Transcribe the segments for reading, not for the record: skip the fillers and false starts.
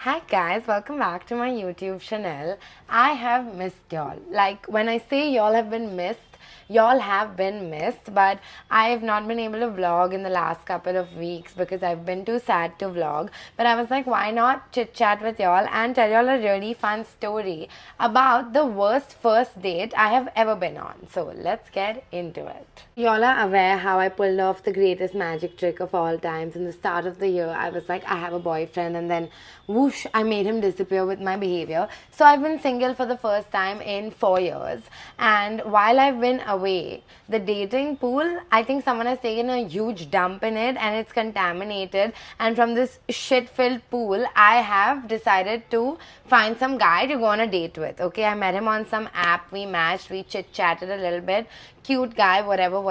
Hi guys, welcome back to my YouTube channel. I have missed y'all. Like when I say y'all have been missed, y'all have been missed, but I have not been able to vlog in the last couple of weeks because I've been too sad to vlog. But I was like, why not chit chat with y'all and tell y'all a really fun story about the worst first date I have ever been on. So let's get into it. Y'all are aware how I pulled off the greatest magic trick of all times. In the start of the year, I was like, I have a boyfriend, and then whoosh, I made him disappear with my behavior. So I've been single for the first time in 4 years. And while I've been away, the dating pool, I think someone has taken a huge dump in it and it's contaminated. And from this shit filled pool, I have decided to find some guy to go on a date with. Okay, I met him on some app, we matched, we chit chatted a little bit. Cute guy, whatever,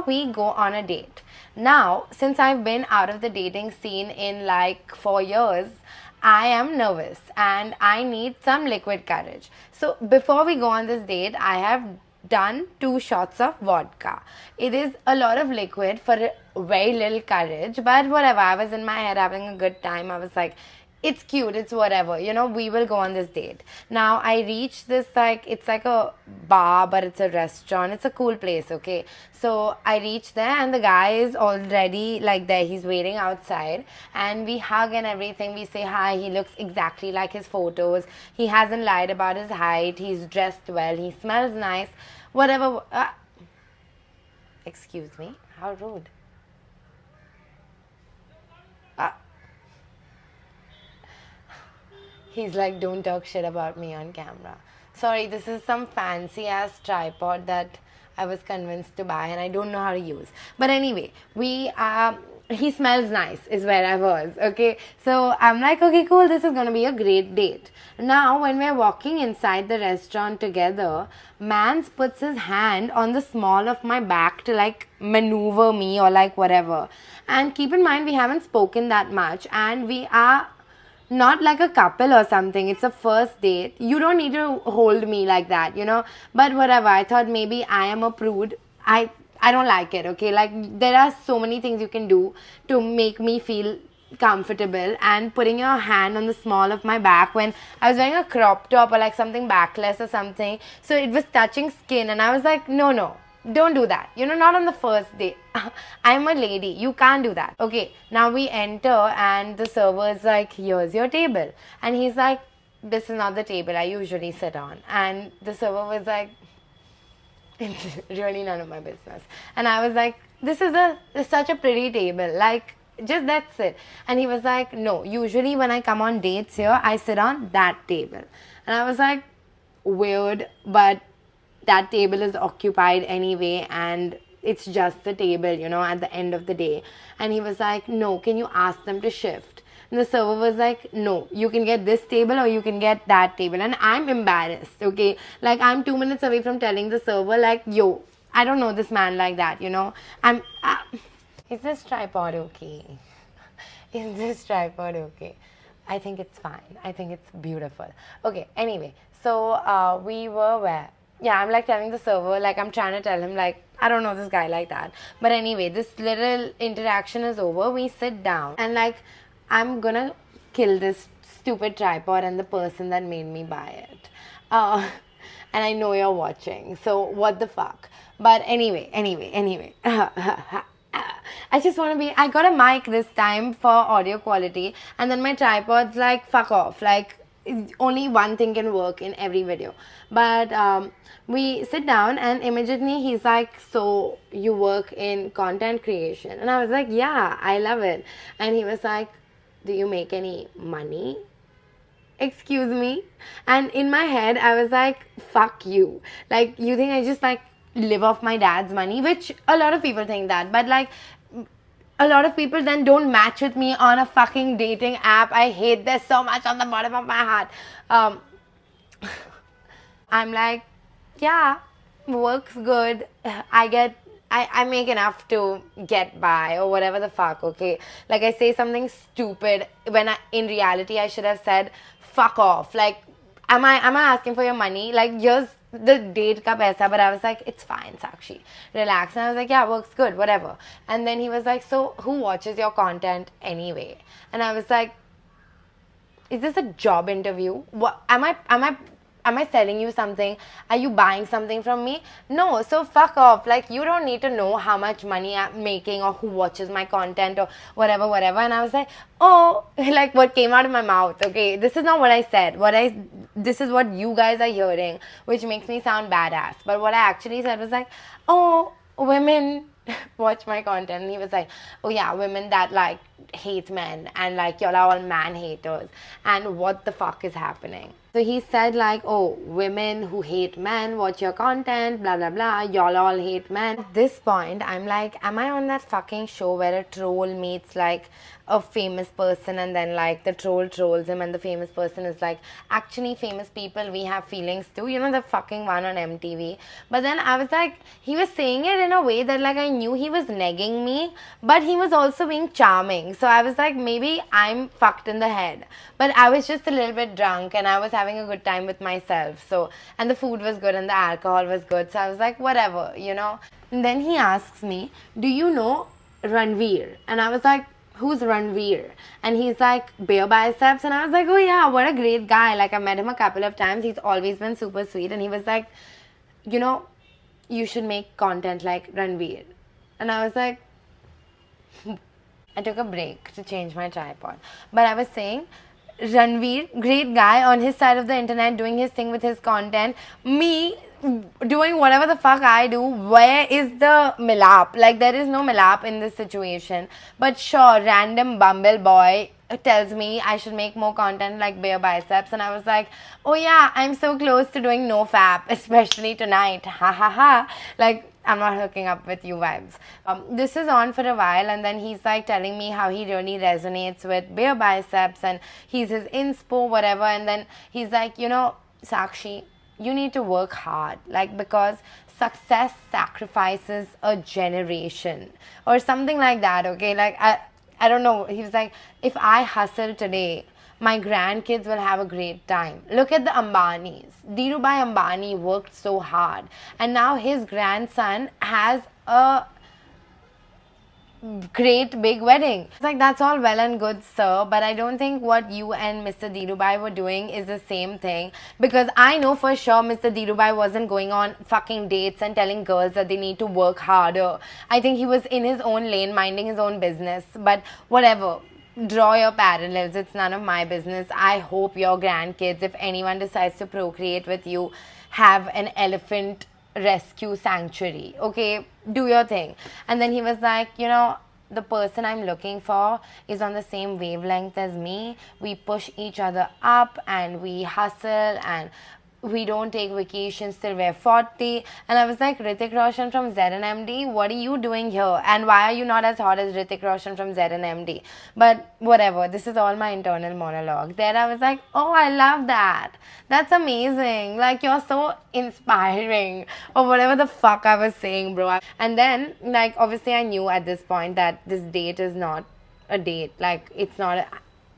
we go on a date. Now, since I've been out of the dating scene in like 4 years, I am nervous and I need some liquid courage. So before we go on this date, I have done 2 shots of vodka. It is a lot of liquid for very little courage, but whatever. I was in my head having a good time. I was like, it's cute, it's whatever, we will go on this date. Now I reach this, like, it's like a bar but it's a restaurant, it's a cool place. Okay, so I reach there and the guy is already like there, he's waiting outside, and we hug and everything, we say hi. He looks exactly like his photos, he hasn't lied about his height, he's dressed well, he smells nice, whatever. Excuse me, how rude. He's like, don't talk shit about me on camera. Sorry, this is some fancy ass tripod that I was convinced to buy and I don't know how to use. But anyway, he smells nice is where I was. Okay, so I'm like, okay, cool, this is gonna be a great date. Now, when we're walking inside the restaurant together, Mans puts his hand on the small of my back to like maneuver me or like whatever. And keep in mind, we haven't spoken that much and we are not like a couple or something. It's a first date. You don't need to hold me like that. But whatever. I thought maybe I am a prude. I don't like it. Okay, like there are so many things you can do to make me feel comfortable, and putting your hand on the small of my back when I was wearing a crop top or like something backless or something, so it was touching skin, and I was like, no, don't do that. Not on the first day. I'm a lady. You can't do that. Okay, now we enter and the server is like, here's your table. And he's like, this is not the table I usually sit on. And the server was like, it's really none of my business. And I was like, this is such a pretty table. Like, just that's it. And he was like, no, usually when I come on dates here, I sit on that table. And I was like, weird, but that table is occupied anyway and it's just the table, at the end of the day. And he was like, no, can you ask them to shift? And the server was like, no, you can get this table or you can get that table. And I'm embarrassed, okay? Like, I'm 2 minutes away from telling the server, like, yo, I don't know this man like that, I'm... Is this tripod okay? Is this tripod okay? I think it's fine. I think it's beautiful. Okay, anyway, so we were where? Yeah, I'm like telling the server, like I'm trying to tell him, like, I don't know this guy like that. But anyway, this little interaction is over. We sit down and like, I'm gonna kill this stupid tripod and the person that made me buy it. And I know you're watching, so what the fuck. But anyway. I just want to be, I got a mic this time for audio quality, and then my tripod's like, fuck off. Like, only one thing can work in every video. But we sit down and immediately he's like, so you work in content creation? And I was like, yeah, I love it. And he was like, do you make any money? Excuse me? And in my head I was like, fuck you. Like, you think I just like live off my dad's money? Which a lot of people think that, but like a lot of people then don't match with me on a fucking dating app. I hate this so much on the bottom of my heart. I'm like, yeah, works good. I make enough to get by or whatever the fuck, okay? Like, I say something stupid when in reality I should have said, fuck off. Like, am I asking for your money? Like, here's the date ka paisa. But I was like, it's fine, Sakshi, relax. And I was like, yeah, works good, whatever. And then he was like, so who watches your content anyway? And I was like, is this a job interview? What am I selling you something? Are you buying something from me? No, so fuck off. Like, you don't need to know how much money I'm making or who watches my content or whatever, whatever. And I was like, oh, like what came out of my mouth. Okay, this is not what I said. This is what you guys are hearing, which makes me sound badass. But what I actually said was like, oh, women watch my content. And he was like, oh yeah, women that like hate men and like y'all are all man haters. And what the fuck is happening? So he said like, oh, women who hate men watch your content, blah blah blah, y'all all hate men. At this point, I'm like, am I on that fucking show where a troll meets like a famous person and then like the troll trolls him and the famous person is like, actually famous people, we have feelings too, you know, the fucking one on MTV. But then I was like, he was saying it in a way that like I knew he was negging me, but he was also being charming. So I was like, maybe I'm fucked in the head. But I was just a little bit drunk and I was having a good time with myself. So, and the food was good and the alcohol was good. So I was like, whatever, you know. And then he asks me, do you know Ranveer? And I was like, who's Ranveer? And he's like, Bare Biceps. And I was like, oh yeah, what a great guy. Like, I met him a couple of times. He's always been super sweet. And he was like, you know, you should make content like Ranveer. And I was like, I took a break to change my tripod. But I was saying, Ranveer, great guy on his side of the internet, doing his thing with his content. Me doing whatever the fuck I do. Where is the milap? Like, there is no milap in this situation. But sure, random Bumble boy tells me I should make more content like Bare Biceps. And I was like, oh yeah, I'm so close to doing no fap, especially tonight. Ha ha ha. Like, I'm not hooking up with you vibes. This is on for a while, and then he's like telling me how he really resonates with Bare Biceps and he's his inspo, whatever. And then he's like, you know, Sakshi, you need to work hard, like, because success sacrifices a generation or something like that. Okay, like I don't know. He was like, if I hustle today, my grandkids will have a great time. Look at the Ambanis. Dhirubhai Ambani worked so hard, and now his grandson has a great big wedding. It's like, that's all well and good, sir, but I don't think what you and Mr. Dhirubhai were doing is the same thing, because I know for sure Mr. Dhirubhai wasn't going on fucking dates and telling girls that they need to work harder. I think he was in his own lane, minding his own business. But whatever, draw your parallels, it's none of my business. I hope your grandkids, if anyone decides to procreate with you, have an elephant rescue sanctuary. Okay, do your thing. And then he was like, you know, the person I'm looking for is on the same wavelength as me. We push each other up and we hustle and we don't take vacations till we're 40. And I was like, Hrithik Roshan from ZNMD, what are you doing here? And why are you not as hot as Hrithik Roshan from ZNMD? But whatever, this is all my internal monologue. Then I was like, oh, I love that. That's amazing. Like, you're so inspiring. Or whatever the fuck I was saying, bro. And then, like, obviously I knew at this point that this date is not a date. Like, it's not a,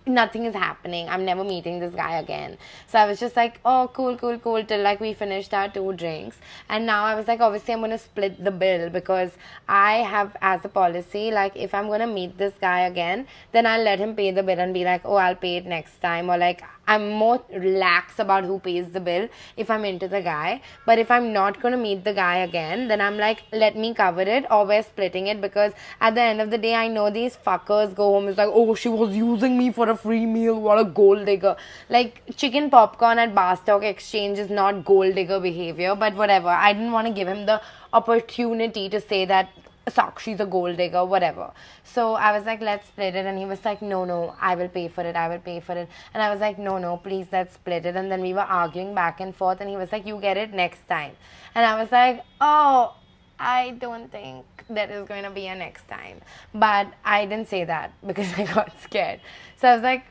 nothing is happening. I'm never meeting this guy again. So I was just like, oh, cool, cool, cool, till like we finished our 2 drinks. And now I was like, obviously I'm going to split the bill, because I have as a policy, like, if I'm going to meet this guy again, then I'll let him pay the bill and be like, oh, I'll pay it next time. Or like, I'm more lax about who pays the bill if I'm into the guy. But if I'm not going to meet the guy again, then I'm like, let me cover it or we're splitting it, because at the end of the day, I know these fuckers go home, it's like, oh, she was using me for a free meal, what a gold digger. Like, chicken popcorn at Bar Stock Exchange is not gold digger behavior, but whatever. I didn't want to give him the opportunity to say that Sakshi's a gold digger, whatever. So I was like, let's split it. And he was like, no, I will pay for it. I will pay for it. And I was like, no, please, let's split it. And then we were arguing back and forth. And he was like, you get it next time. And I was like, oh, I don't think there is going to be a next time. But I didn't say that because I got scared. So I was like,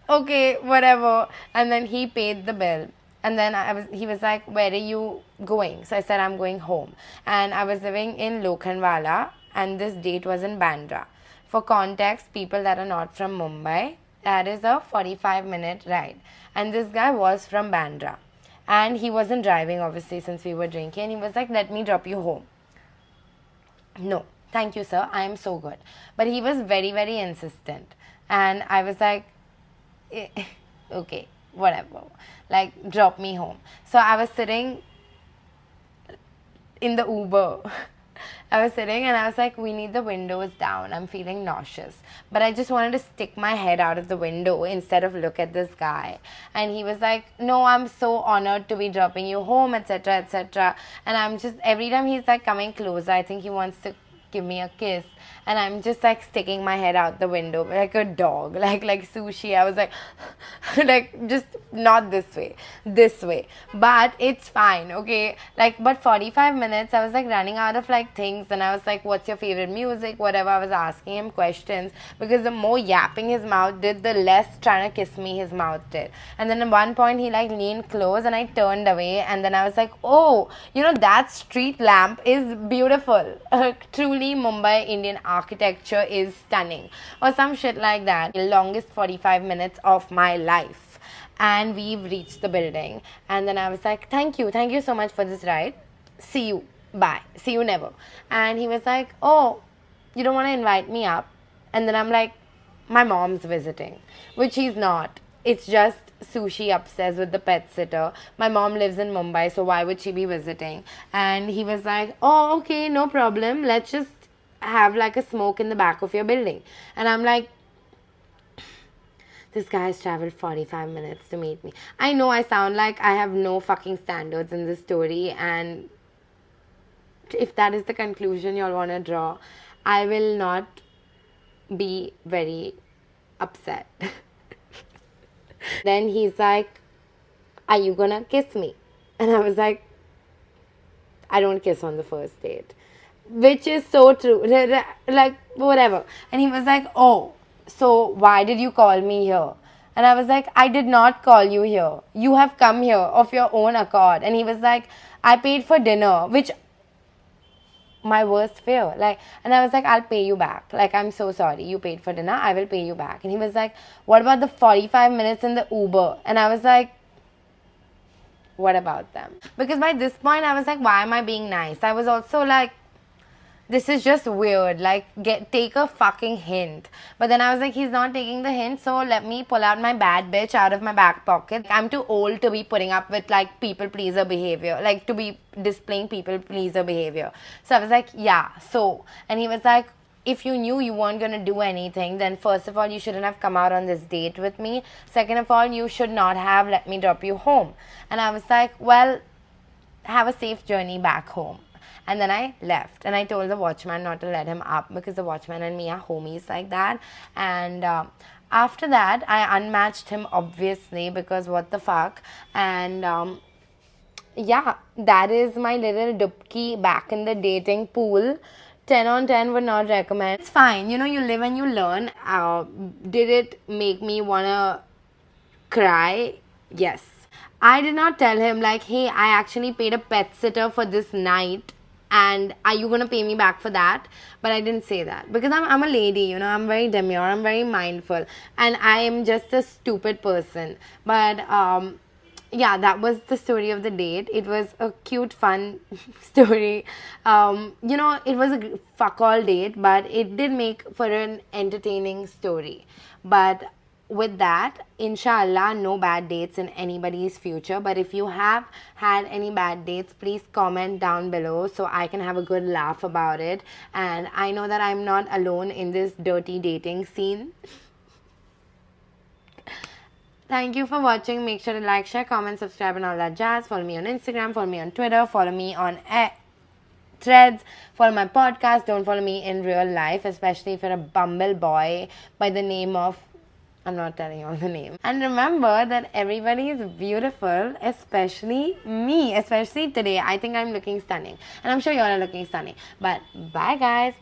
okay, whatever. And then he paid the bill. And then he was like, where are you going? So I said, I'm going home. And I was living in Lokhandwala, and this date was in Bandra. For context, people that are not from Mumbai, that is a 45-minute ride. And this guy was from Bandra. And he wasn't driving, obviously, since we were drinking. And he was like, let me drop you home. No, thank you, sir. I am so good. But he was very, very insistent. And I was like, okay, whatever. Like, drop me home. So I was sitting in the Uber. I was sitting and I was like, we need the windows down. I'm feeling nauseous. But I just wanted to stick my head out of the window instead of look at this guy. And he was like, no, I'm so honored to be dropping you home, etc., etc. And I'm just, every time he's like coming closer, I think he wants to give me a kiss. And I'm just like sticking my head out the window like a dog, like sushi. I was like, like just not this way. But it's fine, okay. Like, but 45 minutes, I was like running out of like things, and I was like, what's your favorite music? Whatever. I was asking him questions because the more yapping his mouth did, the less trying to kiss me his mouth did. And then at one point, he like leaned close, and I turned away, and then I was like, oh, that street lamp is beautiful. Truly, Mumbai Indian architecture is stunning, or some shit like that. The longest 45 minutes of my life. And we've reached the building, and then I was like, thank you so much for this ride. See you, bye, see you never. And he was like, oh, you don't want to invite me up? And then I'm like, my mom's visiting, which he's not. It's just sushi upstairs with the pet sitter. My mom lives in Mumbai, so why would she be visiting? And he was like, oh, okay, no problem, let's just have like a smoke in the back of your building. And I'm like, this guy has traveled 45 minutes to meet me. I know I sound like I have no fucking standards in this story, and if that is the conclusion y'all want to draw, I will not be very upset. Then he's like, are you gonna kiss me? And I was like, I don't kiss on the first date. Which is so true. Like, whatever. And he was like, oh, so why did you call me here? And I was like, I did not call you here. You have come here of your own accord. And he was like, I paid for dinner, which my worst fear. Like, and I was like, I'll pay you back. Like, I'm so sorry. You paid for dinner. I will pay you back. And he was like, what about the 45 minutes in the Uber? And I was like, what about them? Because by this point, I was like, why am I being nice? I was also like, this is just weird. Like, take a fucking hint. But then I was like, he's not taking the hint, so let me pull out my bad bitch out of my back pocket. I'm too old to be putting up with like people pleaser behavior, like to be displaying people pleaser behavior. So I was like, yeah, so. And he was like, if you knew you weren't gonna do anything, then first of all, you shouldn't have come out on this date with me. Second of all, you should not have let me drop you home. And I was like, well, have a safe journey back home. And then I left, and I told the watchman not to let him up because the watchman and me are homies like that. And after that, I unmatched him, obviously, because what the fuck. And yeah, that is my little dupki back in the dating pool. 10 on 10 would not recommend. It's fine, you live and you learn. Did it make me wanna cry? Yes. I did not tell him like, hey, I actually paid a pet sitter for this night, and are you gonna pay me back for that? But I didn't say that because I'm a lady, I'm very demure, I'm very mindful, and I am just a stupid person. But yeah, that was the story of the date. It was a cute, fun story. It was a fuck all date, but it did make for an entertaining story. But with that, inshallah, no bad dates in anybody's future. But if you have had any bad dates, please comment down below so I can have a good laugh about it. And I know that I'm not alone in this dirty dating scene. Thank you for watching. Make sure to like, share, comment, subscribe, and all that jazz. Follow me on Instagram, follow me on Twitter, follow me on Threads, follow my podcast. Don't follow me in real life, especially if you're a bumble boy by the name of, I'm not telling you all the name. And remember that everybody is beautiful, especially me, especially today. I think I'm looking stunning, and I'm sure you all are looking stunning. But bye, guys.